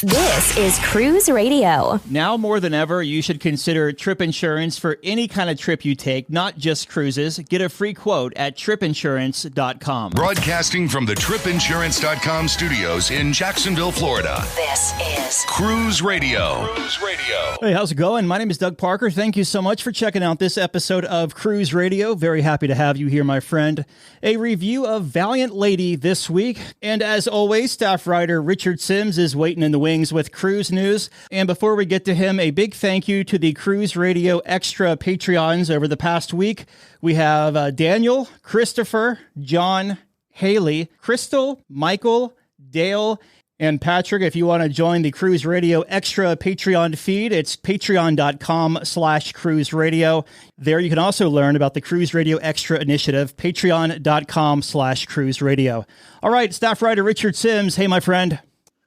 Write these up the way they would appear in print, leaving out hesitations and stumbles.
This is Cruise Radio. Now more than ever, you should consider trip insurance for any kind of trip you take, not just cruises. Get a free quote at tripinsurance.com. Broadcasting from the tripinsurance.com studios in Jacksonville, Florida. This is Cruise Radio. Cruise Radio. Hey, how's it going? My name is Doug Parker. Thank you so much for checking out this episode of Cruise Radio. Very happy to have you here, my friend. A review of Valiant Lady this week. And as always, staff writer Richard Sims is waiting in the wings with cruise news. And before we get to him, a big thank you to the Cruise Radio Extra Patreons over the past week. We have Daniel, Christopher, John, Haley, Crystal, Michael, Dale, and Patrick. If you want to join the Cruise Radio Extra Patreon feed, it's patreon.com/Cruise Radio. There you can also learn about the Cruise Radio Extra initiative, patreon.com/Cruise Radio. All right, staff writer Richard Sims. Hey, my friend.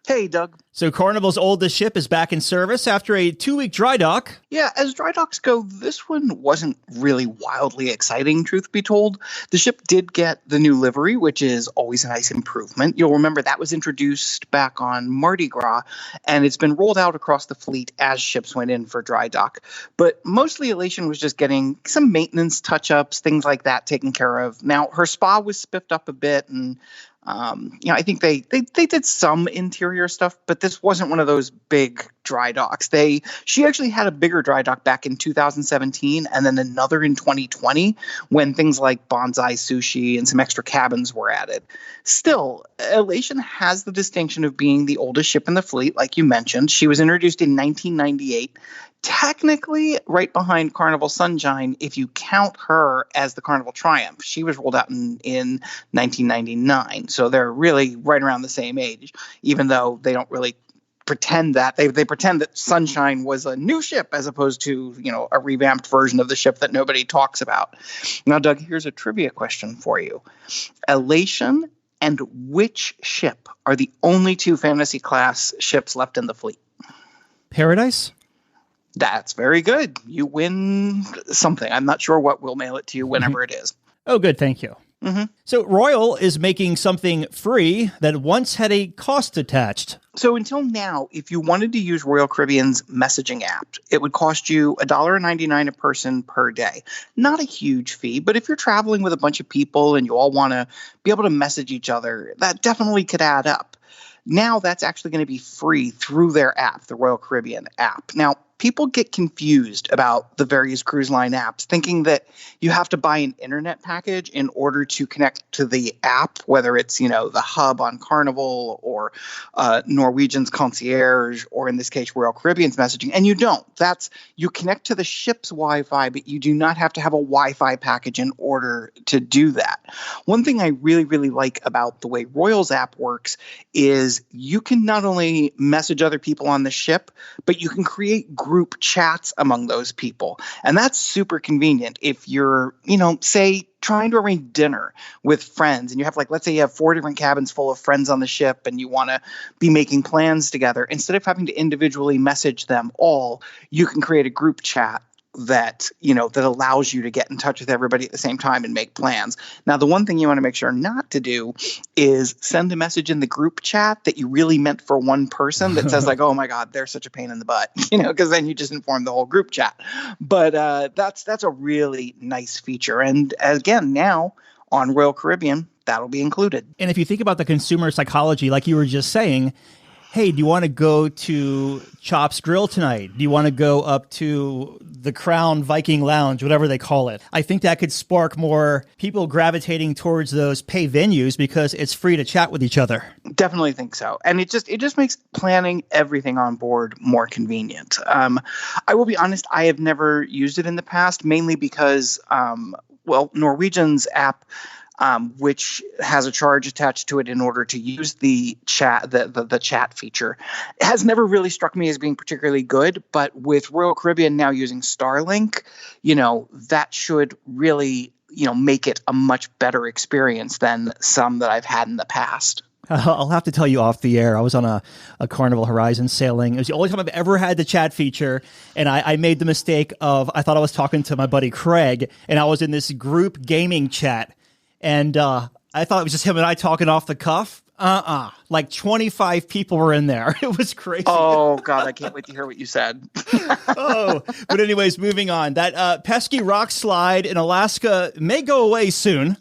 Hey, Doug. So Carnival's oldest ship is back in service after a 2-week dry dock. Yeah, as dry docks go, this one wasn't really wildly exciting, truth be told. The ship did get the new livery, which is always a nice improvement. You'll remember that was introduced back on Mardi Gras, and it's been rolled out across the fleet as ships went in for dry dock. But mostly Elation was just getting some maintenance touch-ups, things like that taken care of. Now, her spa was spiffed up a bit, and I think they did some interior stuff, but this wasn't one of those big dry docks. She actually had a bigger dry dock back in 2017 and then another in 2020 when things like bonsai sushi and some extra cabins were added. Still, Elation has the distinction of being the oldest ship in the fleet, like you mentioned. She was introduced in 1998. Technically, right behind Carnival Sunshine, if you count her as the Carnival Triumph. She was rolled out in 1999, so they're really right around the same age, even though they don't really pretend that. They pretend that Sunshine was a new ship as opposed to, a revamped version of the ship that nobody talks about. Now, Doug, here's a trivia question for you. Elation and which ship are the only two fantasy class ships left in the fleet? Paradise? That's very good. You win something. I'm not sure what. We'll mail it to you whenever it is. Oh, good. Thank you. Mm-hmm. So Royal is making something free that once had a cost attached. So until now, if you wanted to use Royal Caribbean's messaging app, it would cost you $1.99 a person per day. Not a huge fee, but if you're traveling with a bunch of people and you all want to be able to message each other, that definitely could add up. Now that's actually going to be free through their app, the Royal Caribbean app. Now, people get confused about the various cruise line apps, thinking that you have to buy an internet package in order to connect to the app, whether it's, the hub on Carnival or Norwegian's concierge, or in this case, Royal Caribbean's messaging. And you don't. You connect to the ship's Wi-Fi, but you do not have to have a Wi-Fi package in order to do that. One thing I really, really like about the way Royal's app works is you can not only message other people on the ship, but you can create group chats among those people. And that's super convenient if you're, say, trying to arrange dinner with friends and you have let's say you have 4 different cabins full of friends on the ship and you want to be making plans together. Instead of having to individually message them all, you can create a group chat that allows you to get in touch with everybody at the same time and make plans. Now, the one thing you want to make sure not to do is send a message in the group chat that you really meant for one person that says oh my God, they're such a pain in the butt, because then you just inform the whole group chat. But that's a really nice feature. And again, now on Royal Caribbean, that'll be included. And if you think about the consumer psychology, like you were just saying, hey, do you want to go to Chop's Grill tonight? Do you want to go up to the Crown Viking Lounge, whatever they call it? I think that could spark more people gravitating towards those pay venues because it's free to chat with each other. Definitely think so. And it just makes planning everything on board more convenient. I will be honest, I have never used it in the past, mainly because, Norwegian's app, which has a charge attached to it in order to use the chat, the chat feature, has never really struck me as being particularly good. But with Royal Caribbean now using Starlink, that should really, make it a much better experience than some that I've had in the past. I'll have to tell you off the air. I was on a Carnival Horizon sailing. It was the only time I've ever had the chat feature. And I made the mistake of, I thought I was talking to my buddy Craig, and I was in this group gaming chat. And I thought it was just him and I talking off the cuff. Like 25 people were in there. It was crazy. Oh, God, I can't wait to hear what you said. But anyways, moving on. That pesky rock slide in Alaska may go away soon.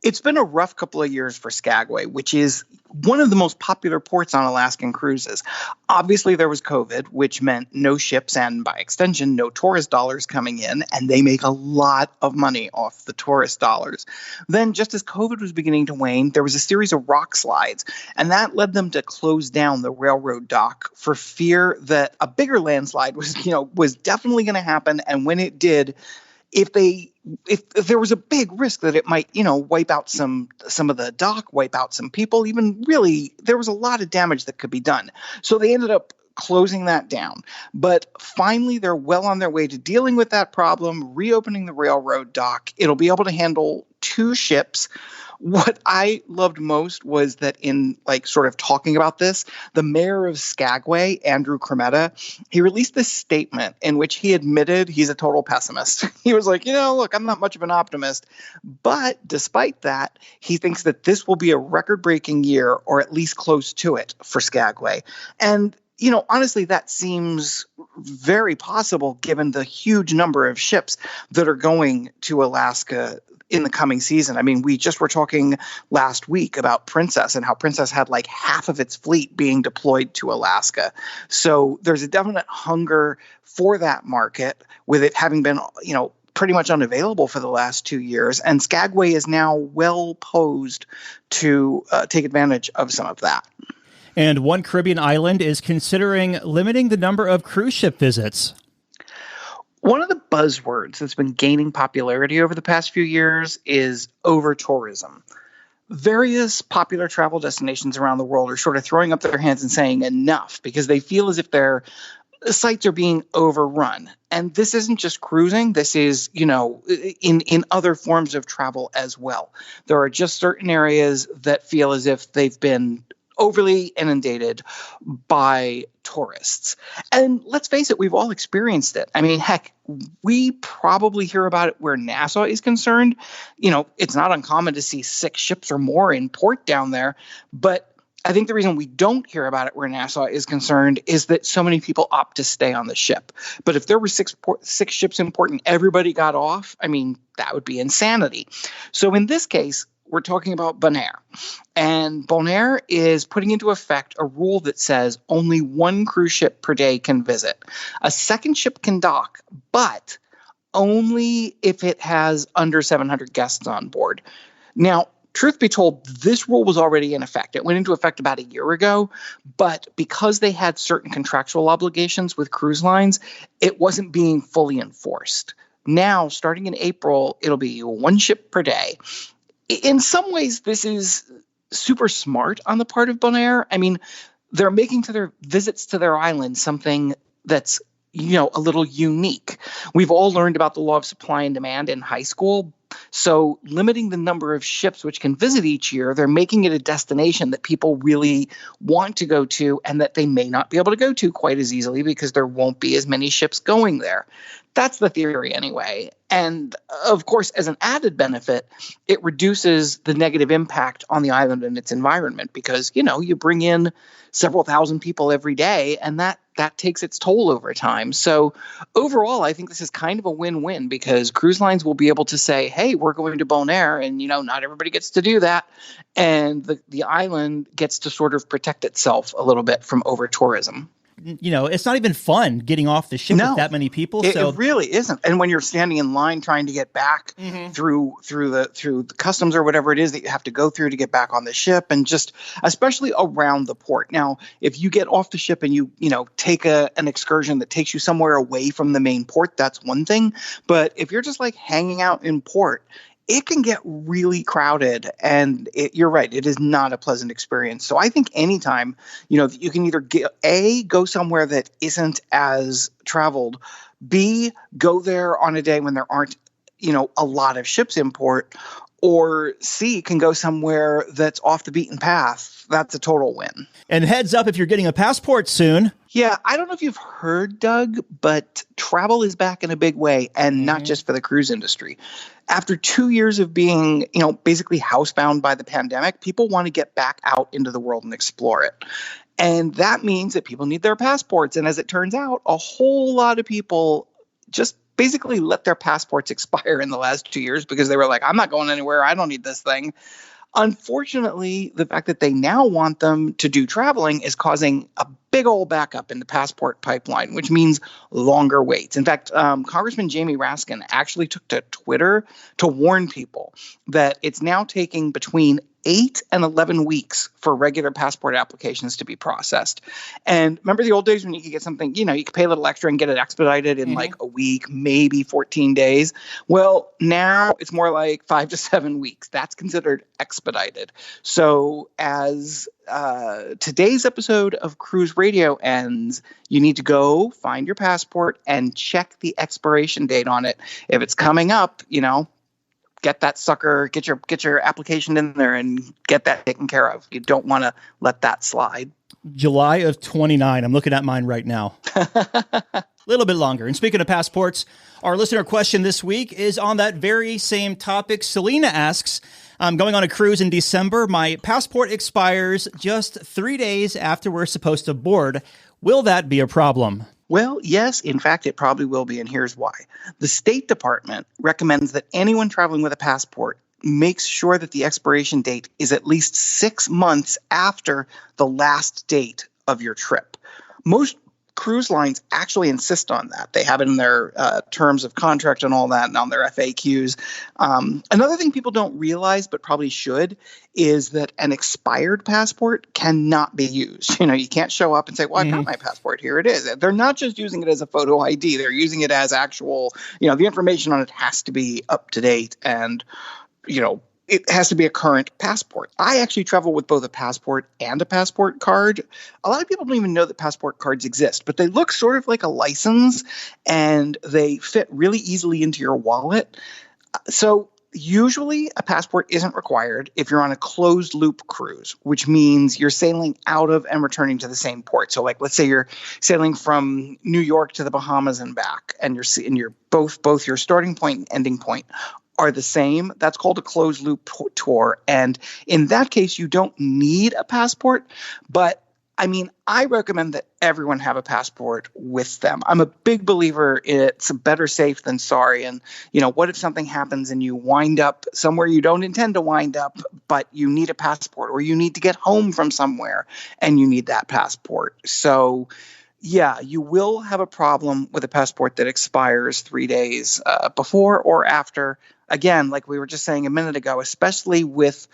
It's been a rough couple of years for Skagway, which is one of the most popular ports on Alaskan cruises. Obviously, there was COVID, which meant no ships and, by extension, no tourist dollars coming in, and they make a lot of money off the tourist dollars. Then, just as COVID was beginning to wane, there was a series of rock slides, and that led them to close down the railroad dock for fear that a bigger landslide was definitely going to happen, and when it did, if there was a big risk that it might, wipe out some of the dock, wipe out some people, even really, there was a lot of damage that could be done. So they ended up closing that down. But finally, they're well on their way to dealing with that problem, reopening the railroad dock. It'll be able to handle 2 ships. What I loved most was that in sort of talking about this, the mayor of Skagway, Andrew Cremetta, he released this statement in which he admitted he's a total pessimist. He was like, look, I'm not much of an optimist. But despite that, he thinks that this will be a record-breaking year, or at least close to it, for Skagway. And honestly, that seems very possible given the huge number of ships that are going to Alaska in the coming season. I mean, we just were talking last week about Princess and how Princess had half of its fleet being deployed to Alaska. So there's a definite hunger for that market, with it having been, pretty much unavailable for the last 2 years. And Skagway is now well posed to take advantage of some of that. And one Caribbean island is considering limiting the number of cruise ship visits. One of the buzzwords that's been gaining popularity over the past few years is over-tourism. Various popular travel destinations around the world are sort of throwing up their hands and saying enough, because they feel as if their sites are being overrun. And this isn't just cruising. This is, in other forms of travel as well. There are just certain areas that feel as if they've been overly inundated by tourists. And let's face it, we've all experienced it. I mean, heck, we probably hear about it where Nassau is concerned. It's not uncommon to see 6 ships or more in port down there. But I think the reason we don't hear about it where Nassau is concerned is that so many people opt to stay on the ship. But if there were 6 ships in port and everybody got off, I mean, that would be insanity. So in this case, we're talking about Bonaire. And Bonaire is putting into effect a rule that says only 1 cruise ship per day can visit. A second ship can dock, but only if it has under 700 guests on board. Now, truth be told, this rule was already in effect. It went into effect about a year ago, but because they had certain contractual obligations with cruise lines, it wasn't being fully enforced. Now, starting in April, it'll be 1 ship per day. In some ways, this is super smart on the part of Bonaire. I mean, they're making to their visits to their island something that's, a little unique. We've all learned about the law of supply and demand in high school. So limiting the number of ships which can visit each year, they're making it a destination that people really want to go to and that they may not be able to go to quite as easily because there won't be as many ships going there. That's the theory anyway. And of course, as an added benefit, it reduces the negative impact on the island and its environment because, you bring in several thousand people every day and that takes its toll over time. So overall, I think this is kind of a win-win because cruise lines will be able to say, hey, we're going to Bonaire and, not everybody gets to do that. And the island gets to sort of protect itself a little bit from over-tourism. It's not even fun getting off the ship with that many people. It really isn't. And when you're standing in line trying to get back through the customs or whatever it is that you have to go through to get back on the ship, and just especially around the port. Now, if you get off the ship and you take an excursion that takes you somewhere away from the main port, that's one thing. But if you're just hanging out in port, it can get really crowded, and you're right, it is not a pleasant experience. So I think anytime, you can either go somewhere that isn't as traveled, B, go there on a day when there aren't, a lot of ships in port, or C, can go somewhere that's off the beaten path. That's a total win. And heads up if you're getting a passport soon. Yeah, I don't know if you've heard, Doug, but travel is back in a big way, and not just for the cruise industry. After 2 years of being, basically housebound by the pandemic, people want to get back out into the world and explore it. And that means that people need their passports. And as it turns out, a whole lot of people just basically let their passports expire in the last 2 years because they were like, I'm not going anywhere. I don't need this thing. Unfortunately, the fact that they now want them to do traveling is causing a big old backup in the passport pipeline, which means longer waits. In fact, Congressman Jamie Raskin actually took to Twitter to warn people that it's now taking between 8 and 11 weeks for regular passport applications to be processed. And remember the old days when you could get something, you could pay a little extra and get it expedited in like a week, maybe 14 days. Well, now it's more like 5 to 7 weeks. That's considered expedited. So as today's episode of Cruise Radio ends, you need to go find your passport and check the expiration date on it. If it's coming up, get that sucker, get your application in there and get that taken care of. You don't want to let that slide. July of 29. I'm looking at mine right now. A little bit longer. And speaking of passports, our listener question this week is on that very same topic. Selina asks, I'm going on a cruise in December. My passport expires just 3 days after we're supposed to board. Will that be a problem? Well, yes, in fact, it probably will be, and here's why. The State Department recommends that anyone traveling with a passport makes sure that the expiration date is at least 6 months after the last date of your trip. Most cruise lines actually insist on that. They have it in their terms of contract and all that, and on their FAQs. Another thing people don't realize, but probably should, is that an expired passport cannot be used. You can't show up and say, well, I've got my passport. Here it is. They're not just using it as a photo ID. They're using it as actual, the information on it has to be up to date and, it has to be a current passport. I actually travel with both a passport and a passport card. A lot of people don't even know that passport cards exist, but they look sort of like a license and they fit really easily into your wallet. So usually a passport isn't required if you're on a closed loop cruise, which means you're sailing out of and returning to the same port. So like, let's say you're sailing from New York to the Bahamas and back, and you're both your starting point and ending point are the same. That's called a closed loop tour. And in that case, you don't need a passport. But I recommend that everyone have a passport with them. I'm a big believer it's better safe than sorry. And, what if something happens and you wind up somewhere you don't intend to wind up, but you need a passport, or you need to get home from somewhere and you need that passport. So yeah, you will have a problem with a passport that expires 3 days before or after. Again, like we were just saying a minute ago, especially with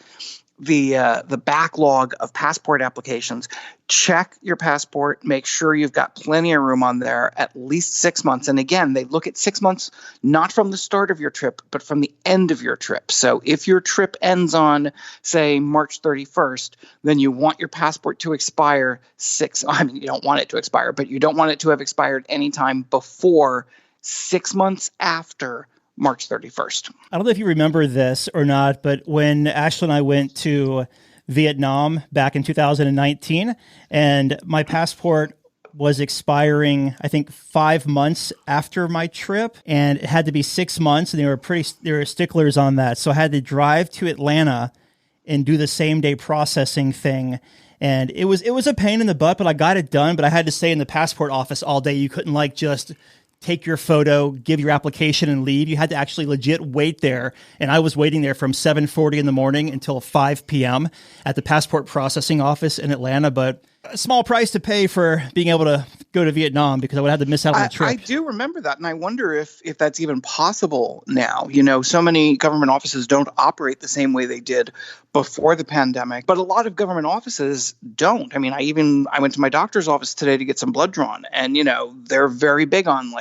the backlog of passport applications, check your passport, make sure you've got plenty of room on there, at least 6 months. And again, they look at 6 months, not from the start of your trip, but from the end of your trip. So if your trip ends on, say, March 31st, then you want your passport to expire you don't want it to expire, but you don't want it to have expired anytime before 6 months after March 31st. I don't know if you remember this or not, but when Ashley and I went to Vietnam back in 2019, and my passport was expiring, I think 5 months after my trip, and it had to be 6 months, and they were sticklers on that. So I had to drive to Atlanta and do the same day processing thing. And it was a pain in the butt, but I got it done. But I had to stay in the passport office all day. You couldn't just take your photo, give your application, and leave. You had to actually legit wait there. And I was waiting there from 7:40 in the morning until 5 p.m. at the passport processing office in Atlanta. But a small price to pay for being able to go to Vietnam, because I would have to miss out on the trip. I do remember that. And I wonder if that's even possible now. So many government offices don't operate the same way they did before the pandemic, but a lot of government offices don't. I went to my doctor's office today to get some blood drawn, and, they're very big on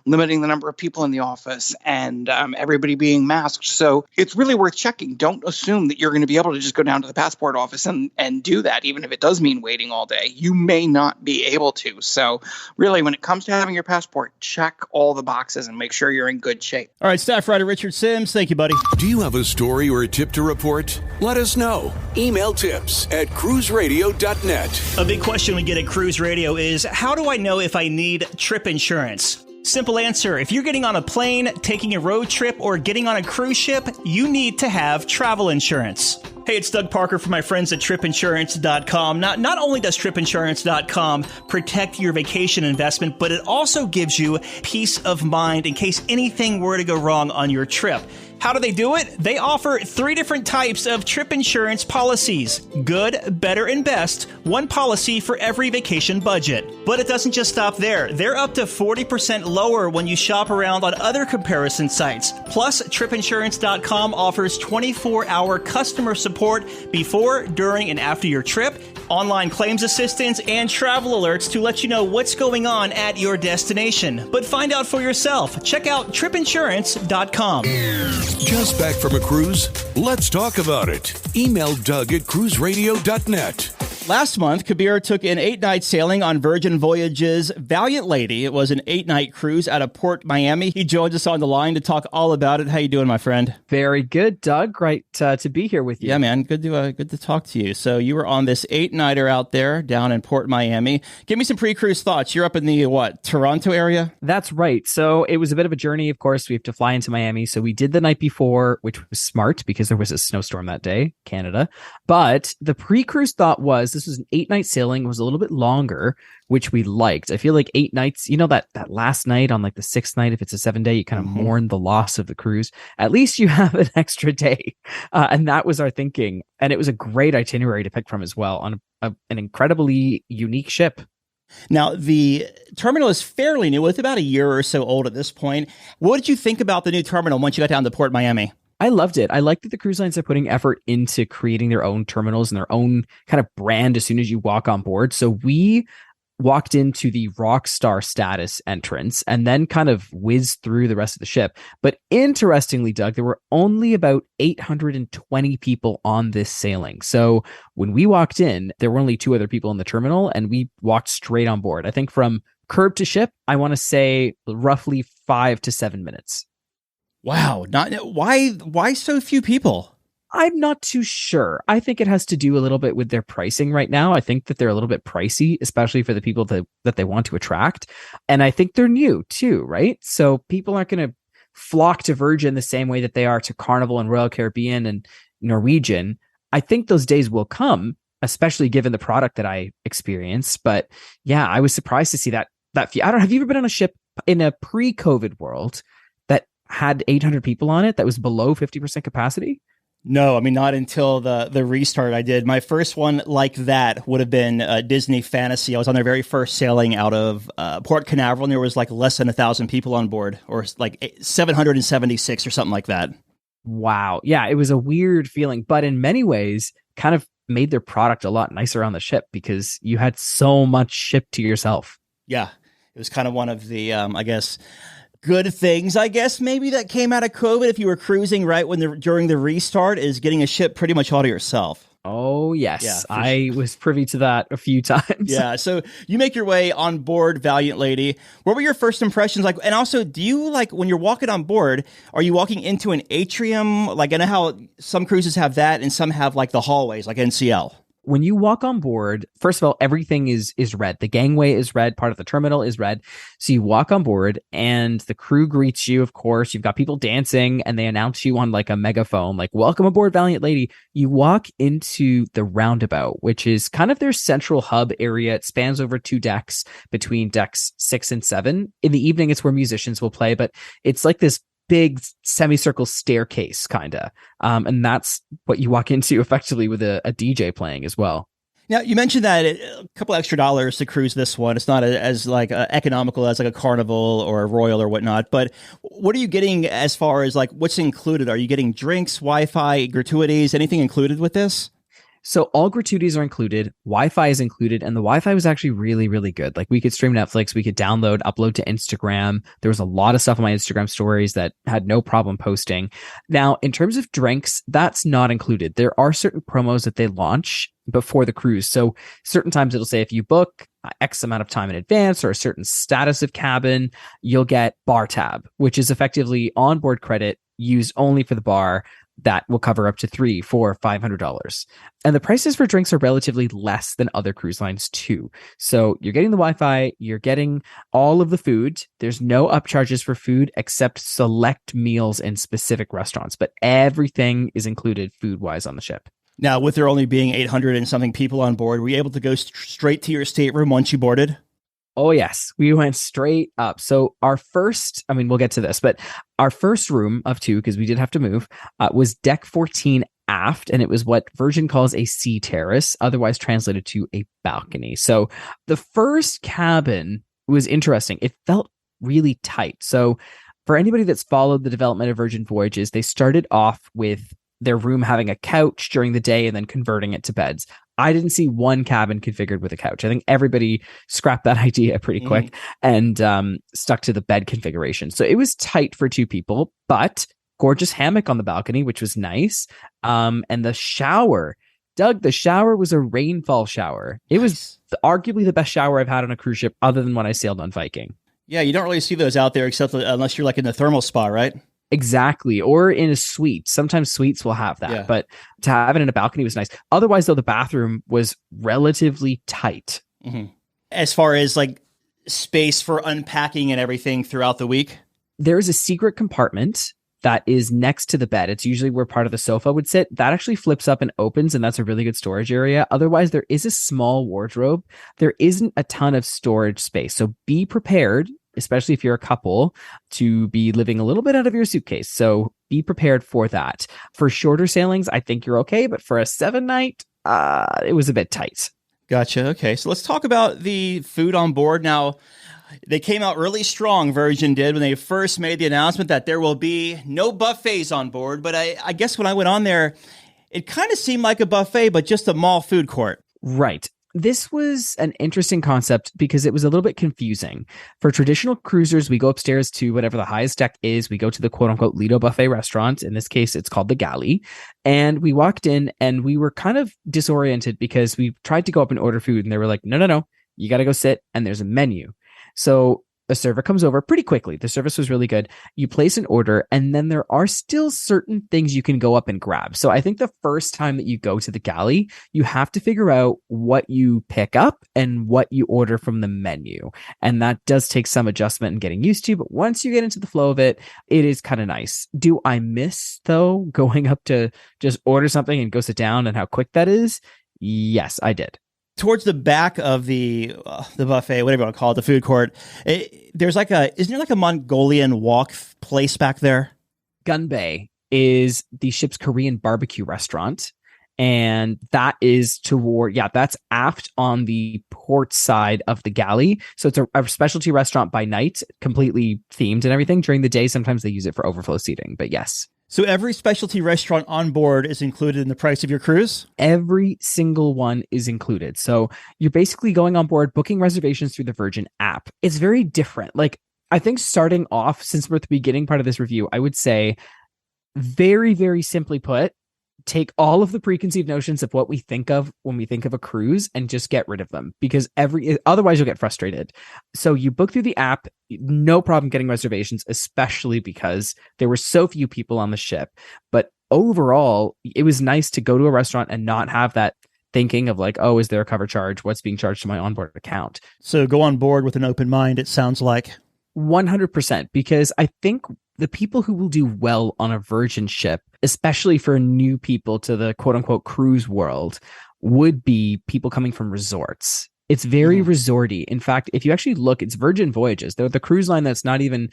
limiting the number of people in the office and everybody being masked. So it's really worth checking. Don't assume that you're going to be able to just go down to the passport office and do that, even if it does mean waiting all day. You may not be able to. So So really, when it comes to having your passport, check all the boxes and make sure you're in good shape. All right, staff writer Richard Sims, thank you, buddy. Do you have a story or a tip to report? Let us know. Email tips@cruiseradio.net. A big question we get at Cruise Radio is, how do I know if I need trip insurance? Simple answer. If you're getting on a plane, taking a road trip, or getting on a cruise ship, you need to have travel insurance. Hey, it's Doug Parker from my friends at tripinsurance.com. Not only does tripinsurance.com protect your vacation investment, but it also gives you peace of mind in case anything were to go wrong on your trip. How do they do it? They offer 3 different types of trip insurance policies. Good, better, and best. One policy for every vacation budget. But it doesn't just stop there. They're up to 40% lower when you shop around on other comparison sites. Plus, tripinsurance.com offers 24-hour customer support before, during, and after your trip, online claims assistance, and travel alerts to let you know what's going on at your destination. But find out for yourself. Check out tripinsurance.com. Just back from a cruise? Let's talk about it. Email Doug at cruiseradio.net. Last month, Kabir took an 8-night sailing on Virgin Voyages' Valiant Lady. It was an 8-night cruise out of PortMiami. He joins us on the line to talk all about it. How you doing, my friend? Very good, Doug. Great to be here with you. Yeah, man. Good to talk to you. So you were on this 8-nighter out there down in PortMiami. Give me some pre-cruise thoughts. You're up in the, Toronto area? That's right. So it was a bit of a journey. Of course, we have to fly into Miami. So we did the night before, which was smart because there was a snowstorm that day, Canada. But the pre-cruise thought was, this was an 8-night sailing. It was a little bit longer, which we liked. I feel like 8 nights, that last night on like the 6th night, if it's a 7-day, you kind of mourn the loss of the cruise. At least you have an extra day. And that was our thinking. And it was a great itinerary to pick from as well on an incredibly unique ship. Now, the terminal is fairly new. It's about a year or so old at this point. What did you think about the new terminal once you got down to PortMiami? I loved it. I like that the cruise lines are putting effort into creating their own terminals and their own kind of brand as soon as you walk on board. So we walked into the rock star status entrance and then kind of whizzed through the rest of the ship. But interestingly, Doug, there were only about 820 people on this sailing. So when we walked in, there were only 2 other people in the terminal and we walked straight on board. I think from curb to ship, I want to say roughly 5 to 7 minutes. Wow. Why so few people? I'm not too sure. I think it has to do a little bit with their pricing right now. I think that they're a little bit pricey, especially for the people that they want to attract. And I think they're new too, right? So people aren't going to flock to Virgin the same way that they are to Carnival and Royal Caribbean and Norwegian. I think those days will come, especially given the product that I experienced. But yeah, I was surprised to see that few. Have you ever been on a ship in a pre-COVID world that had 800 people on it that was below 50% capacity? No, I mean, not until the restart I did. My first one like that would have been Disney Fantasy. I was on their very first sailing out of Port Canaveral, and there was like less than 1,000 people on board, or like 776 or something like that. Wow. Yeah, it was a weird feeling, but in many ways kind of made their product a lot nicer on the ship because you had so much ship to yourself. Yeah, it was kind of one of the, good things, maybe that came out of COVID. If you were cruising during the restart, is getting a ship pretty much all to yourself. Oh, yes. Yeah, I was privy to that a few times. Yeah. So you make your way on board Valiant Lady. What were your first impressions like? And also, do you when you're walking on board, are you walking into an atrium? I know how some cruises have that and some have the hallways like NCL. When you walk on board, first of all, everything is red. The gangway is red. Part of the terminal is red. So you walk on board and the crew greets you, of course. You've got people dancing and they announce you on a megaphone, welcome aboard Valiant Lady. You walk into the roundabout, which is kind of their central hub area. It spans over 2 decks between decks 6 and 7. In the evening, it's where musicians will play, but it's like this big semicircle staircase kind of. And that's what you walk into effectively with a DJ playing as well. Now, you mentioned that a couple extra dollars to cruise this one. It's not as economical as a Carnival or a Royal or whatnot. But what are you getting as far as what's included? Are you getting drinks, Wi-Fi, gratuities, anything included with this? So all gratuities are included. Wi-Fi is included. And the Wi-Fi was actually really, really good. We could stream Netflix. We could download, upload to Instagram. There was a lot of stuff on my Instagram stories that had no problem posting. Now, in terms of drinks, that's not included. There are certain promos that they launch before the cruise. So certain times it'll say if you book X amount of time in advance or a certain status of cabin, you'll get bar tab, which is effectively onboard credit used only for the bar that will cover up to $300, $400, $500. And the prices for drinks are relatively less than other cruise lines too. So you're getting the Wi-Fi, you're getting all of the food. There's no upcharges for food except select meals in specific restaurants, but everything is included food-wise on the ship. Now, with there only being 800 and something people on board, were you able to go straight to your stateroom once you boarded? Oh, yes. We went straight up. So our first, we'll get to this, but our first room of 2, because we did have to move, was deck 14 aft, and it was what Virgin calls a sea terrace, otherwise translated to a balcony. So the first cabin was interesting. It felt really tight. So for anybody that's followed the development of Virgin Voyages, they started off with their room having a couch during the day and then converting it to beds. I didn't see one cabin configured with a couch. I think everybody scrapped that idea pretty quick and stuck to the bed configuration. So it was tight for 2 people, but gorgeous hammock on the balcony, which was nice. And the shower, Doug, the shower was a rainfall shower. It was arguably the best shower I've had on a cruise ship other than when I sailed on Viking. Yeah, you don't really see those out there except unless you're like in the thermal spa, right? Exactly. Or in a suite. Sometimes suites will have that, but to have it in a balcony was nice. Otherwise, though, the bathroom was relatively tight. Mm-hmm. As far as like space for unpacking and everything throughout the week? There is a secret compartment that is next to the bed. It's usually where part of the sofa would sit. That actually flips up and opens, and that's a really good storage area. Otherwise, there is a small wardrobe. There isn't a ton of storage space. So be prepared, especially if you're a couple, to be living a little bit out of your suitcase. So be prepared for that. For shorter sailings, I think you're okay. But for a 7-night, it was a bit tight. Gotcha. Okay. So let's talk about the food on board. Now, they came out really strong, Virgin did, when they first made the announcement that there will be no buffets on board. But I guess when I went on there, it kind of seemed like a buffet, but just a mall food court. Right. This was an interesting concept because it was a little bit confusing. For traditional cruisers, we go upstairs to whatever the highest deck is. We go to the quote-unquote Lido Buffet restaurant. In this case, it's called the Galley. And we walked in and we were kind of disoriented because we tried to go up and order food. And they were like, no, you got to go sit and there's a menu. So a server comes over pretty quickly. The service was really good. You place an order, and then there are still certain things you can go up and grab. So I think the first time that you go to the Galley, you have to figure out what you pick up and what you order from the menu. And that does take some adjustment and getting used to. But once you get into the flow of it, it is kind of nice. Do I miss, though, going up to just order something and go sit down and how quick that is? Yes, I did. Towards the back of the buffet, whatever you want to call it, the food court, there's like isn't there like a Mongolian wok place back there? Gunbay is the ship's Korean barbecue restaurant. And that is that's aft on the port side of the galley. So it's a specialty restaurant by night, completely themed and everything. During the day, sometimes they use it for overflow seating, but yes. So every specialty restaurant on board is included in the price of your cruise? Every single one is included. So you're basically going on board, booking reservations through the Virgin app. It's very different. Like, I think starting off, since we're at the beginning part of this review, I would say very, very simply put, take all of the preconceived notions of what we think of when we think of a cruise and just get rid of them, because otherwise you'll get frustrated. So you book through the app, no problem getting reservations, especially because there were so few people on the ship. But overall, it was nice to go to a restaurant and not have that thinking of like, oh, is there a cover charge? What's being charged to my onboard account? So go on board with an open mind, it sounds like. 100%, because I think the people who will do well on a Virgin ship, especially for new people to the quote unquote cruise world, would be people coming from resorts. It's very resorty. In fact, if you actually look, it's Virgin Voyages. They're the cruise line that's not even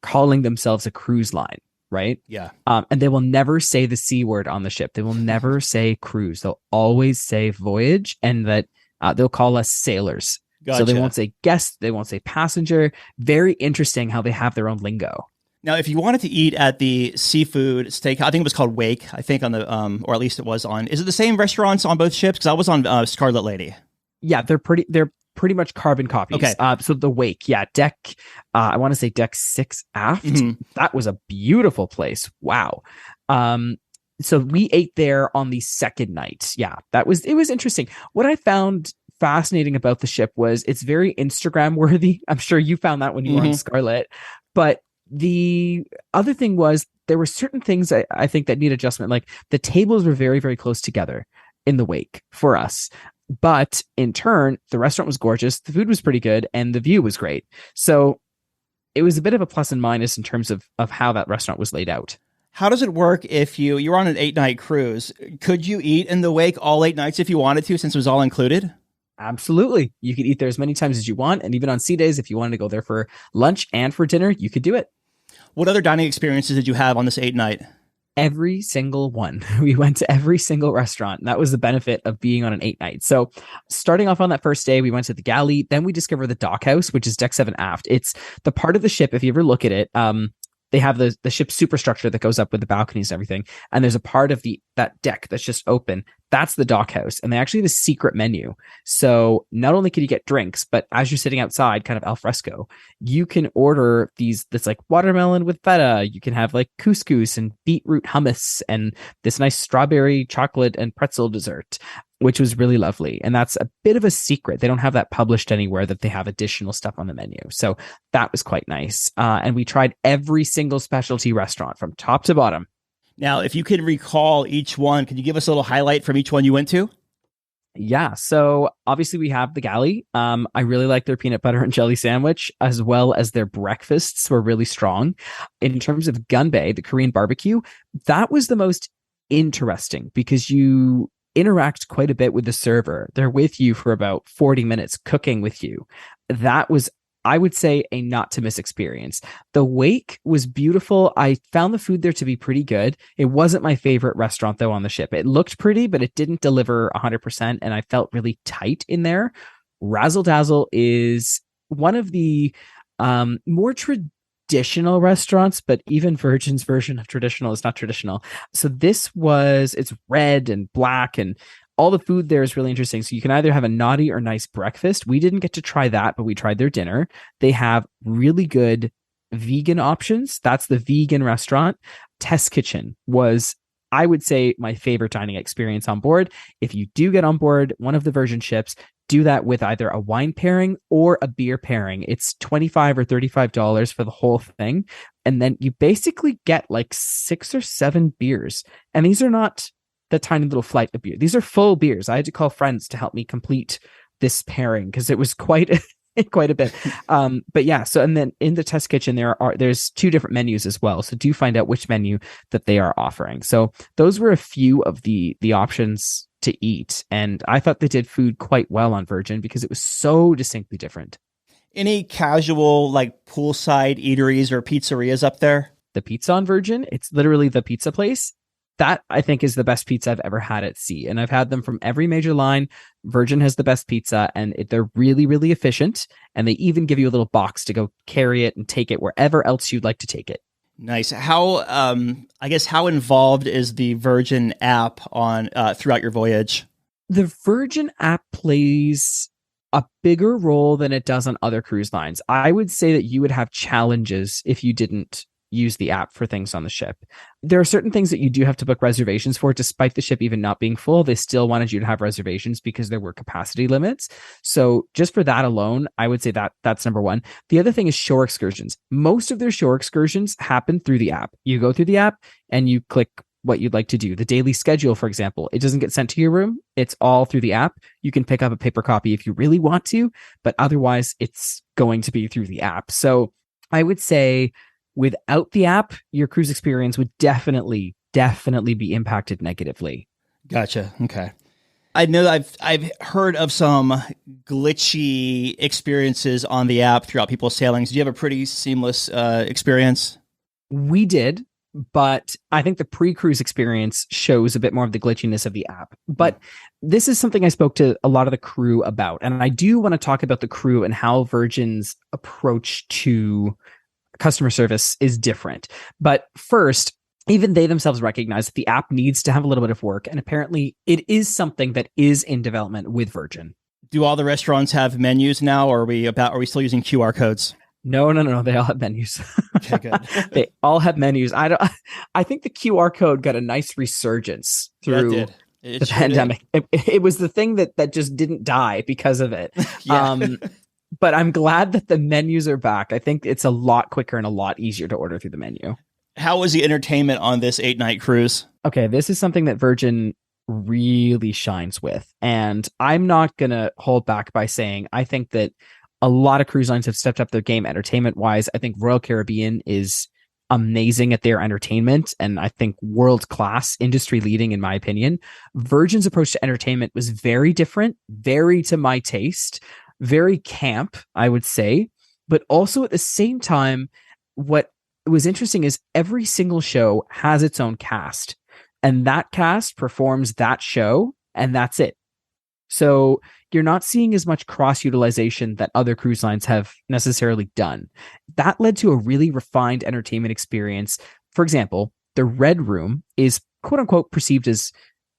calling themselves a cruise line, right? Yeah. And they will never say the C word on the ship. They will never say cruise. They'll always say voyage, and that they'll call us sailors. Gotcha. So they won't say guest, they won't say passenger. Very interesting how they have their own lingo. Now, if you wanted to eat at the seafood steak, I think it was called Wake, I think on the, or at least it was on, is it the same restaurants on both ships? Because I was on Scarlet Lady. Yeah, they're pretty much carbon copies. Okay. So the Wake, deck, I want to say deck 6 aft. Mm-hmm. That was a beautiful place. Wow. So we ate there on the second night. Yeah, it was interesting. What I found fascinating about the ship was it's very Instagram worthy. I'm sure you found that when you were on Scarlet. But the other thing was there were certain things I think that need adjustment. Like the tables were very, very close together in the wake for us. But in turn, the restaurant was gorgeous. The food was pretty good and the view was great. So it was a bit of a plus and minus in terms of how that restaurant was laid out. How does it work if you're on an 8-night cruise? Could you eat in the wake all 8 nights if you wanted to, since it was all included? Absolutely. You could eat there as many times as you want. And even on sea days, if you wanted to go there for lunch and for dinner, you could do it. What other dining experiences did you have on this 8-night? Every single one. We went to every single restaurant. And that was the benefit of being on an 8-night. So starting off on that first day, we went to the galley. Then we discovered the dock house, which is deck 7 aft. It's the part of the ship, if you ever look at it, they have the ship's superstructure that goes up with the balconies and everything. And there's a part of that deck that's just open. That's the dock house. And they actually have a secret menu. So not only can you get drinks, but as you're sitting outside, kind of al fresco, you can order that's like watermelon with feta. You can have like couscous and beetroot hummus and this nice strawberry chocolate and pretzel dessert, which was really lovely. And that's a bit of a secret. They don't have that published anywhere that they have additional stuff on the menu. So that was quite nice. And we tried every single specialty restaurant from top to bottom. Now, if you can recall each one, can you give us a little highlight from each one you went to? Yeah. So obviously we have the galley. I really like their peanut butter and jelly sandwich, as well as their breakfasts were really strong. In terms of Gunbei, the Korean barbecue, that was the most interesting because you interact quite a bit with the server. They're with you for about 40 minutes cooking with you. That was, I would say, a not to miss experience. The wake was beautiful. I found the food there to be pretty good. It wasn't my favorite restaurant though on the ship. It looked pretty, but it didn't deliver 100%. And I felt really tight in there. Razzle Dazzle is one of the more traditional restaurants, but even Virgin's version of traditional is not traditional. So it's red and black and all the food there is really interesting. So you can either have a naughty or nice breakfast. We didn't get to try that, but we tried their dinner. They have really good vegan options. That's the vegan restaurant. Test Kitchen was, I would say, my favorite dining experience on board. If you do get on board one of the Virgin ships, do that with either a wine pairing or a beer pairing. It's $25 or $35 for the whole thing. And then you basically get like 6 or 7 beers. And these are not the tiny little flight of beer. These are full beers. I had to call friends to help me complete this pairing because it was quite a bit. But yeah, so and then in the test kitchen there's 2 different menus as well. So do find out which menu that they are offering. So those were a few of the options to eat. And I thought they did food quite well on Virgin because it was so distinctly different. Any casual like poolside eateries or pizzerias up there? The pizza on Virgin, it's literally the pizza place. That, I think, is the best pizza I've ever had at sea. And I've had them from every major line. Virgin has the best pizza, and they're really, really efficient. And they even give you a little box to go carry it and take it wherever else you'd like to take it. Nice. How involved is the Virgin app on throughout your voyage? The Virgin app plays a bigger role than it does on other cruise lines. I would say that you would have challenges if you didn't use the app for things on the ship. There are certain things that you do have to book reservations for, despite the ship even not being full. They still wanted you to have reservations because there were capacity limits. So just for that alone, I would say that's number one. The other thing is shore excursions. Most of their shore excursions happen through the app. You go through the app and you click what you'd like to do. The daily schedule, for example, it doesn't get sent to your room. It's all through the app. You can pick up a paper copy if you really want to, but otherwise it's going to be through the app. So I would say without the app, your cruise experience would definitely be impacted negatively. Gotcha. Okay. I know I've heard of some glitchy experiences on the app throughout people's sailings. Do you have a pretty seamless experience? We did, but I think the pre-cruise experience shows a bit more of the glitchiness of the app. But this is something I spoke to a lot of the crew about. And I do want to talk about the crew and how Virgin's approach to customer service is different. But first, even they themselves recognize that the app needs to have a little bit of work. And apparently it is something that is in development with Virgin. Do all the restaurants have menus now, or are we still using QR codes? No. They all have menus. Okay, good. They all have menus. I think the QR code got a nice resurgence through the pandemic. It was the thing that just didn't die because of it. But I'm glad that the menus are back. I think it's a lot quicker and a lot easier to order through the menu. How was the entertainment on this 8-night cruise? Okay, this is something that Virgin really shines with. And I'm not going to hold back by saying I think that a lot of cruise lines have stepped up their game entertainment-wise. I think Royal Caribbean is amazing at their entertainment, and I think world-class, industry-leading in my opinion. Virgin's approach to entertainment was very different, very to my taste, very camp, I would say, but also at the same time, what was interesting is every single show has its own cast, and that cast performs that show, and that's it. So you're not seeing as much cross-utilization that other cruise lines have necessarily done. That led to a really refined entertainment experience. For example, the Red Room is quote-unquote perceived as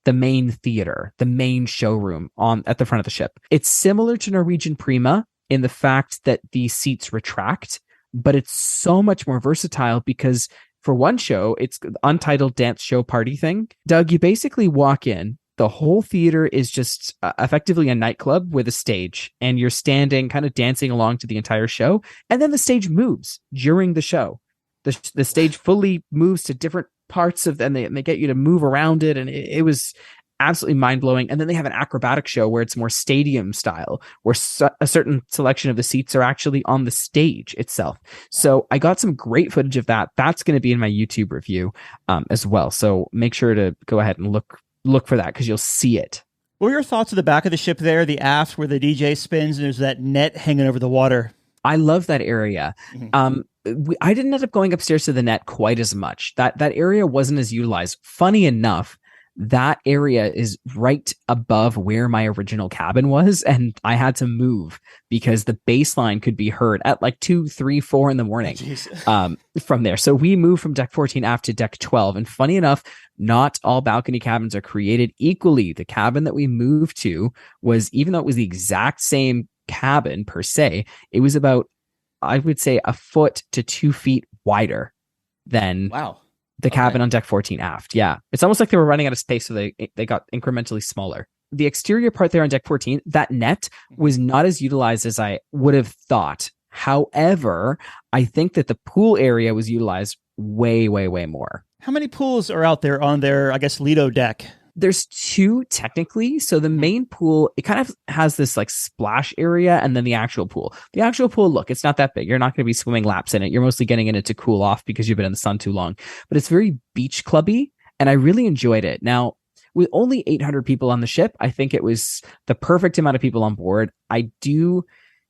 the main theater, the main showroom at the front of the ship. It's similar to Norwegian Prima in the fact that the seats retract, but it's so much more versatile because for one show, it's the Untitled Dance Show Party thing. Doug, you basically walk in, the whole theater is just effectively a nightclub with a stage, and you're standing kind of dancing along to the entire show, and then the stage moves during the show. The stage fully moves to different parts of, and they get you to move around it, and it was absolutely mind-blowing. And then they have an acrobatic show where it's more stadium style, where a certain selection of the seats are actually on the stage itself. So I got some great footage of that. That's going to be in my YouTube review as well. So make sure to go ahead and look for that, because you'll see it. What were your thoughts of the back of the ship there, the aft where the DJ spins and there's that net hanging over the water? I love that area. Mm-hmm. I didn't end up going upstairs to the net quite as much. That area wasn't as utilized. Funny enough, that area is right above where my original cabin was, and I had to move because the baseline could be heard at like 2, 3, 4 in the morning from there. So we moved from deck 14 aft to deck 12. And funny enough, not all balcony cabins are created equally. The cabin that we moved to was, even though it was the exact same cabin per se, it was about, I would say, 1 foot to 2 feet wider than the cabin on deck 14 aft. Yeah. It's almost like they were running out of space, so they got incrementally smaller. The exterior part there on deck 14, that net was not as utilized as I would have thought. However, I think that the pool area was utilized way, way, way more. How many pools are out there on their, I guess, Lido deck? There's 2 technically. So the main pool, it kind of has this like splash area, and then the actual pool. The actual pool, look, it's not that big. You're not going to be swimming laps in it. You're mostly getting in it to cool off because you've been in the sun too long. But it's very beach clubby, and I really enjoyed it. Now, with only 800 people on the ship, I think it was the perfect amount of people on board. I do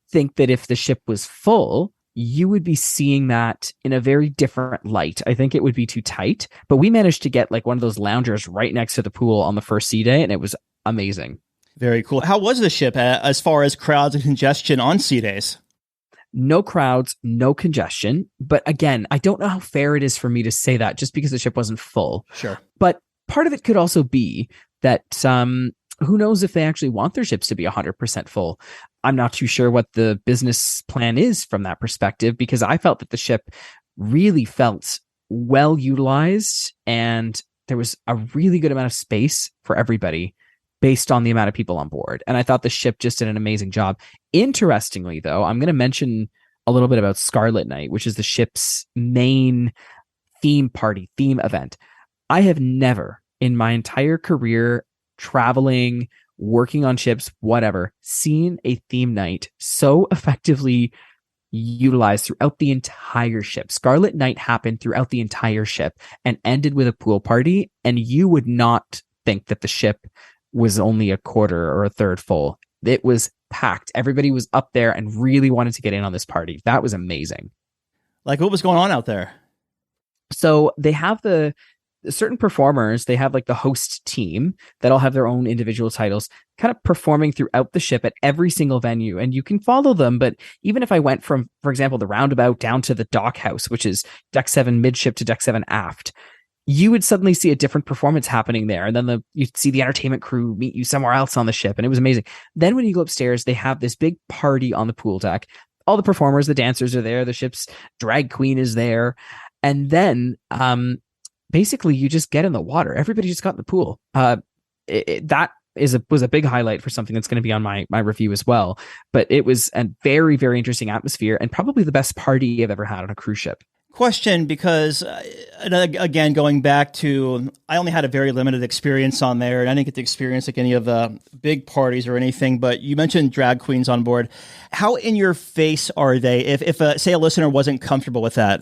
think that if the ship was full, you would be seeing that in a very different light. I think it would be too tight, but we managed to get like one of those loungers right next to the pool on the first sea day, and it was amazing. Very cool. How was the ship as far as crowds and congestion on sea days? No crowds, no congestion. But again, I don't know how fair it is for me to say that just because the ship wasn't full. Sure. But part of it could also be that who knows if they actually want their ships to be 100% full. I'm not too sure what the business plan is from that perspective, because I felt that the ship really felt well utilized, and there was a really good amount of space for everybody based on the amount of people on board. And I thought the ship just did an amazing job. Interestingly, though, I'm going to mention a little bit about Scarlet Night, which is the ship's main theme event. I have never in my entire career traveling, working on ships, whatever, seen a theme night so effectively utilized throughout the entire ship. Scarlet Night happened throughout the entire ship and ended with a pool party, and you would not think that the ship was only a quarter or a third full. It was packed. Everybody was up there and really wanted to get in on this party. That was amazing. Like, what was going on out there? So they have the certain performers, they have like the host team that all have their own individual titles kind of performing throughout the ship at every single venue, and you can follow them. But even if I went from, for example, the roundabout down to the dock house, which is deck 7 midship to deck 7 aft, you would suddenly see a different performance happening there. And then you'd see the entertainment crew meet you somewhere else on the ship, and it was amazing. Then when you go upstairs, they have this big party on the pool deck. All the performers, the dancers are there, the ship's drag queen is there. And then basically you just get in the water. Everybody just got in the pool. that was a big highlight for something that's going to be on my review as well. But it was a very, very interesting atmosphere and probably the best party I've ever had on a cruise ship. Question, because again, going back to, I only had a very limited experience on there, and I didn't get to experience like any of the big parties or anything, but you mentioned drag queens on board. How in your face are they if say a listener wasn't comfortable with that?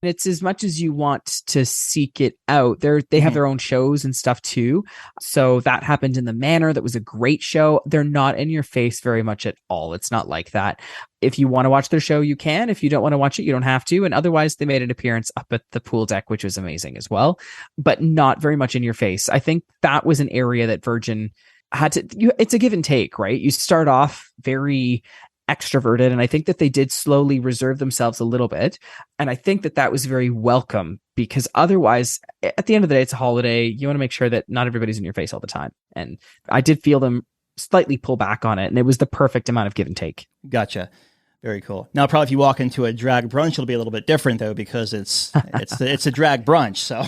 It's as much as you want to seek it out. They have their own shows and stuff too. So that happened in the Manor. That was a great show. They're not in your face very much at all. It's not like that. If you want to watch their show, you can. If you don't want to watch it, you don't have to. And otherwise, they made an appearance up at the pool deck, which was amazing as well, but not very much in your face. I think that was an area that Virgin had to, it's a give and take, right? You start off very extroverted, and I think that they did slowly reserve themselves a little bit, and I think that was very welcome, because otherwise at the end of the day, it's a holiday. You want to make sure that not everybody's in your face all the time, and I did feel them slightly pull back on it, and it was the perfect amount of give and take. Gotcha. Very cool. Now, probably if you walk into a drag brunch, it'll be a little bit different though, because it's a drag brunch. So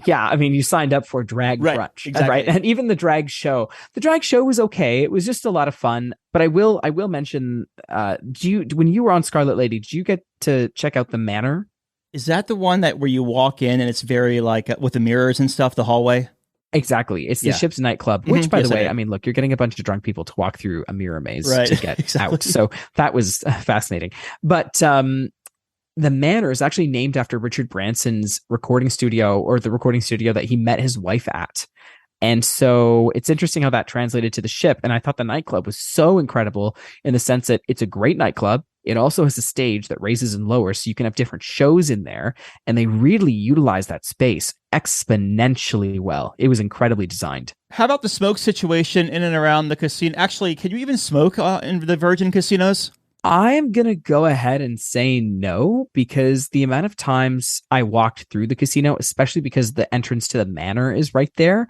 yeah, I mean, you signed up for drag brunch, exactly. Right? And even the drag show was okay. It was just a lot of fun. But I will mention, when you were on Scarlet Lady, did you get to check out the Manor? Is that the one where you walk in and it's very like with the mirrors and stuff, the hallway? Exactly. It's the ship's nightclub, which, by the way, I mean, look, you're getting a bunch of drunk people to walk through a mirror maze to get out. So that was fascinating. But the Manor is actually named after Richard Branson's recording studio, or the recording studio that he met his wife at. And so it's interesting how that translated to the ship. And I thought the nightclub was so incredible in the sense that it's a great nightclub. It also has a stage that raises and lowers, so you can have different shows in there. And they really utilize that space exponentially well. It was incredibly designed. How about the smoke situation in and around the casino? Actually, can you even smoke in the Virgin casinos? I'm going to go ahead and say no, because the amount of times I walked through the casino, especially because the entrance to the Manor is right there,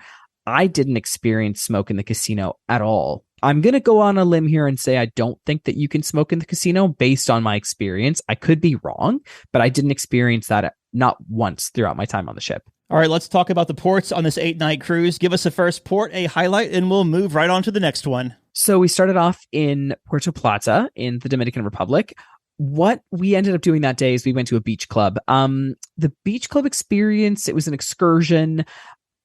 I didn't experience smoke in the casino at all. I'm going to go on a limb here and say I don't think that you can smoke in the casino based on my experience. I could be wrong, but I didn't experience that not once throughout my time on the ship. All right, let's talk about the ports on this 8-night cruise. Give us a first port, a highlight, and we'll move right on to the next one. So we started off in Puerto Plata in the Dominican Republic. What we ended up doing that day is we went to a beach club. The beach club experience, it was an excursion.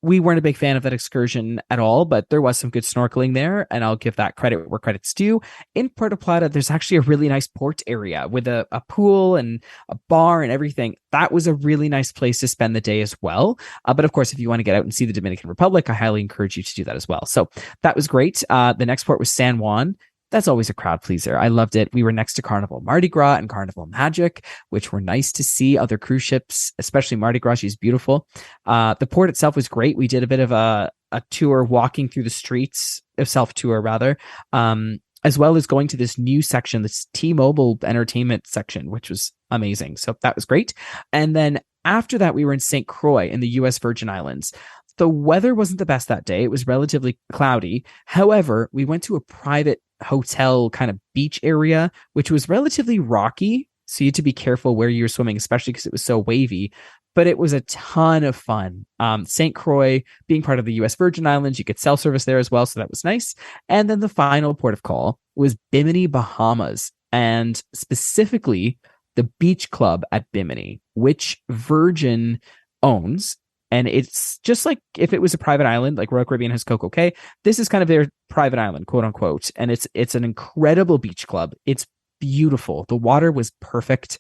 We weren't a big fan of that excursion at all, but there was some good snorkeling there, and I'll give that credit where credit's due. In Puerto Plata, there's actually a really nice port area with a pool and a bar and everything. That was a really nice place to spend the day as well. But of course, if you want to get out and see the Dominican Republic, I highly encourage you to do that as well. So that was great. The next port was San Juan. That's always a crowd pleaser. I loved it. We were next to Carnival Mardi Gras and Carnival Magic, which were nice to see. Other cruise ships, especially Mardi Gras, she's beautiful. The port itself was great. We did a bit of a tour walking through the streets, a self-tour rather, as well as going to this new section, this T-Mobile entertainment section, which was amazing. So that was great. And then after that, we were in St. Croix in the U.S. Virgin Islands. The weather wasn't the best that day. It was relatively cloudy. However, we went to a private hotel kind of beach area, which was relatively rocky. So you had to be careful where you were swimming, especially because it was so wavy. But it was a ton of fun. St. Croix being part of the U.S. Virgin Islands, you could self-service there as well. So that was nice. And then the final port of call was Bimini, Bahamas, and specifically the beach club at Bimini, which Virgin owns. And it's just like if it was a private island, like Royal Caribbean has Coco Cay, this is kind of their private island, quote unquote. And it's an incredible beach club. It's beautiful. The water was perfect.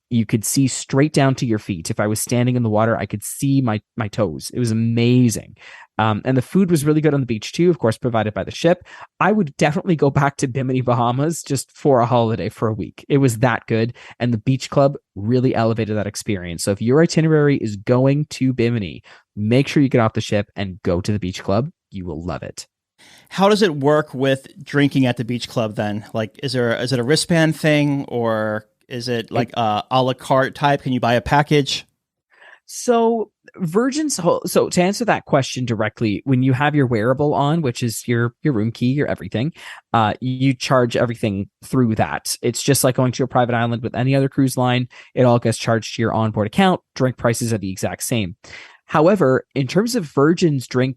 You could see straight down to your feet. If I was standing in the water, I could see my toes. It was amazing. And the food was really good on the beach too, of course, provided by the ship. I would definitely go back to Bimini, Bahamas just for a holiday for a week. It was that good. And the beach club really elevated that experience. So if your itinerary is going to Bimini, make sure you get off the ship and go to the beach club. You will love it. How does it work with drinking at the beach club then? Like, is it a wristband thing, or is it like a la carte type? Can you buy a package? So so to answer that question directly, when you have your wearable on, which is your room key, your everything, you charge everything through that. It's just like going to a private island with any other cruise line. It all gets charged to your onboard account. Drink prices are the exact same. However, in terms of Virgin's drink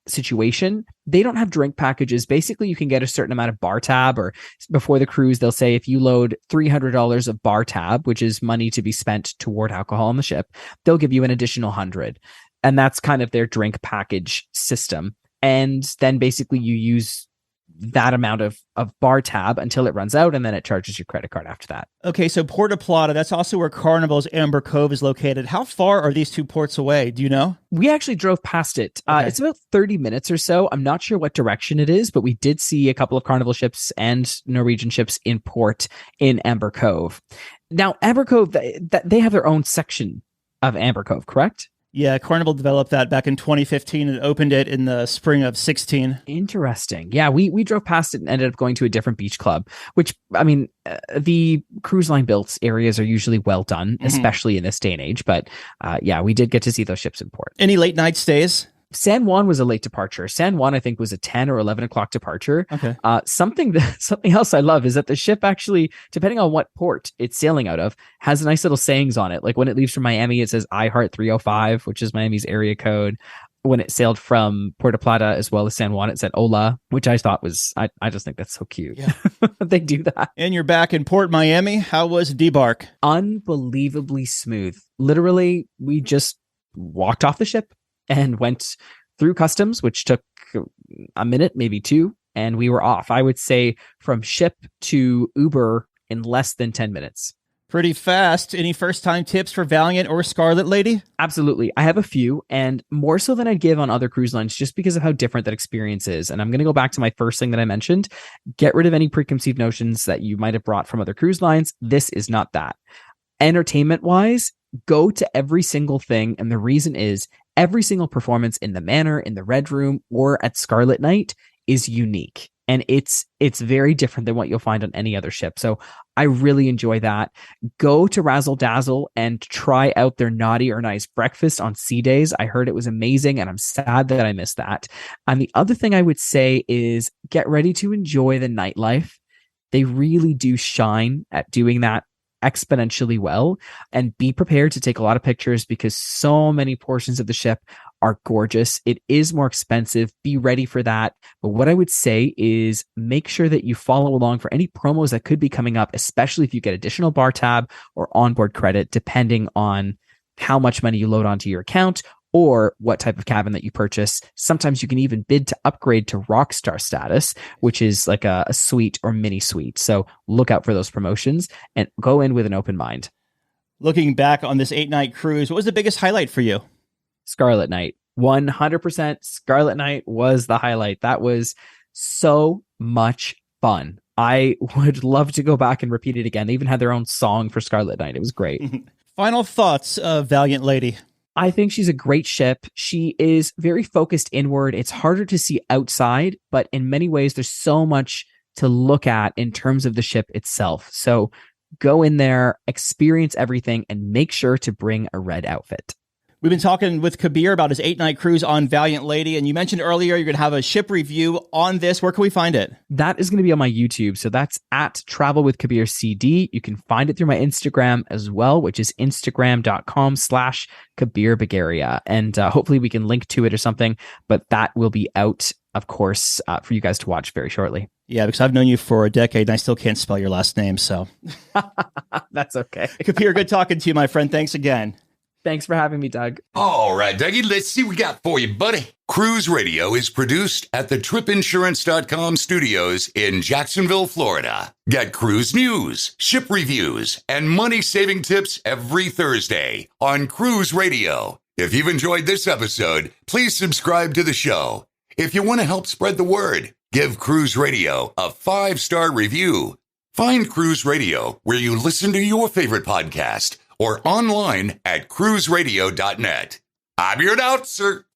situation. They don't have drink packages. Basically, you can get a certain amount of bar tab, or before the cruise, they'll say if you load $300 of bar tab, which is money to be spent toward alcohol on the ship, they'll give you an additional 100. And that's kind of their drink package system. And then basically you use that amount of bar tab until it runs out, and then it charges your credit card after that. Okay, so Puerto Plata, that's also where Carnival's Amber Cove is located. How far are these two ports away? Do you know? We actually drove past it. Okay. It's about 30 minutes or so. I'm not sure what direction it is, but we did see a couple of Carnival ships and Norwegian ships in port in Amber Cove. Now, Amber Cove, they have their own section of Amber Cove, correct? Yeah, Carnival developed that back in 2015 and opened it in the spring of 16. Interesting. Yeah, we drove past it and ended up going to a different beach club, which, I mean, the cruise line built areas are usually well done, especially in this day and age. But yeah, we did get to see those ships in port. Any late night stays? San Juan was a late departure. San Juan, I think, was a 10 or 11 o'clock departure. Okay. Something else I love is that the ship actually, depending on what port it's sailing out of, has nice little sayings on it. Like when it leaves from Miami, it says I Heart 305, which is Miami's area code. When it sailed from Puerto Plata as well as San Juan, it said Hola, which I thought was, I just think that's so cute. Yeah. They do that. And you're back in PortMiami. How was debark? Unbelievably smooth. Literally, we just walked off the ship and went through customs, which took a minute, maybe two, and we were off. I would say from ship to Uber in less than 10 minutes. Pretty fast. Any first-time tips for Valiant or Scarlet Lady? Absolutely. I have a few, and more so than I'd give on other cruise lines, just because of how different that experience is. And I'm going to go back to my first thing that I mentioned. Get rid of any preconceived notions that you might have brought from other cruise lines. This is not that. Entertainment-wise, go to every single thing, and the reason is every single performance in the Manor, in the Red Room, or at Scarlet Night is unique. And it's very different than what you'll find on any other ship. So I really enjoy that. Go to Razzle Dazzle and try out their Naughty or Nice breakfast on Sea Days. I heard it was amazing, and I'm sad that I missed that. And the other thing I would say is get ready to enjoy the nightlife. They really do shine at doing that exponentially well, and be prepared to take a lot of pictures because so many portions of the ship are gorgeous. It is more expensive. Be ready for that. But what I would say is make sure that you follow along for any promos that could be coming up, especially if you get additional bar tab or onboard credit, depending on how much money you load onto your account or what type of cabin that you purchase. Sometimes you can even bid to upgrade to Rockstar status, which is like a suite or mini suite. So look out for those promotions and go in with an open mind. Looking back on this 8-night cruise, what was the biggest highlight for you? Scarlet Night. 100% Scarlet Night was the highlight. That was so much fun. I would love to go back and repeat it again. They even had their own song for Scarlet Night. It was great. Final thoughts of Valiant Lady. I think she's a great ship. She is very focused inward. It's harder to see outside, but in many ways, there's so much to look at in terms of the ship itself. So go in there, experience everything, and make sure to bring a red outfit. We've been talking with Kabir about his 8-night cruise on Valiant Lady, and you mentioned earlier you're going to have a ship review on this. Where can we find it? That is going to be on my YouTube. So that's at Travel with Kabir CD. You can find it through my Instagram as well, which is instagram.com/Kabir Bulgaria. And hopefully we can link to it or something, but that will be out, of course, for you guys to watch very shortly. Yeah, because I've known you for a decade and I still can't spell your last name. So that's okay. Kabir, good talking to you, my friend. Thanks again. Thanks for having me, Doug. All right, Dougie, let's see what we got for you, buddy. Cruise Radio is produced at the tripinsurance.com studios in Jacksonville, Florida. Get cruise news, ship reviews, and money-saving tips every Thursday on Cruise Radio. If you've enjoyed this episode, please subscribe to the show. If you want to help spread the word, give Cruise Radio a 5-star review. Find Cruise Radio where you listen to your favorite podcast or online at cruiseradio.net. I'm your announcer,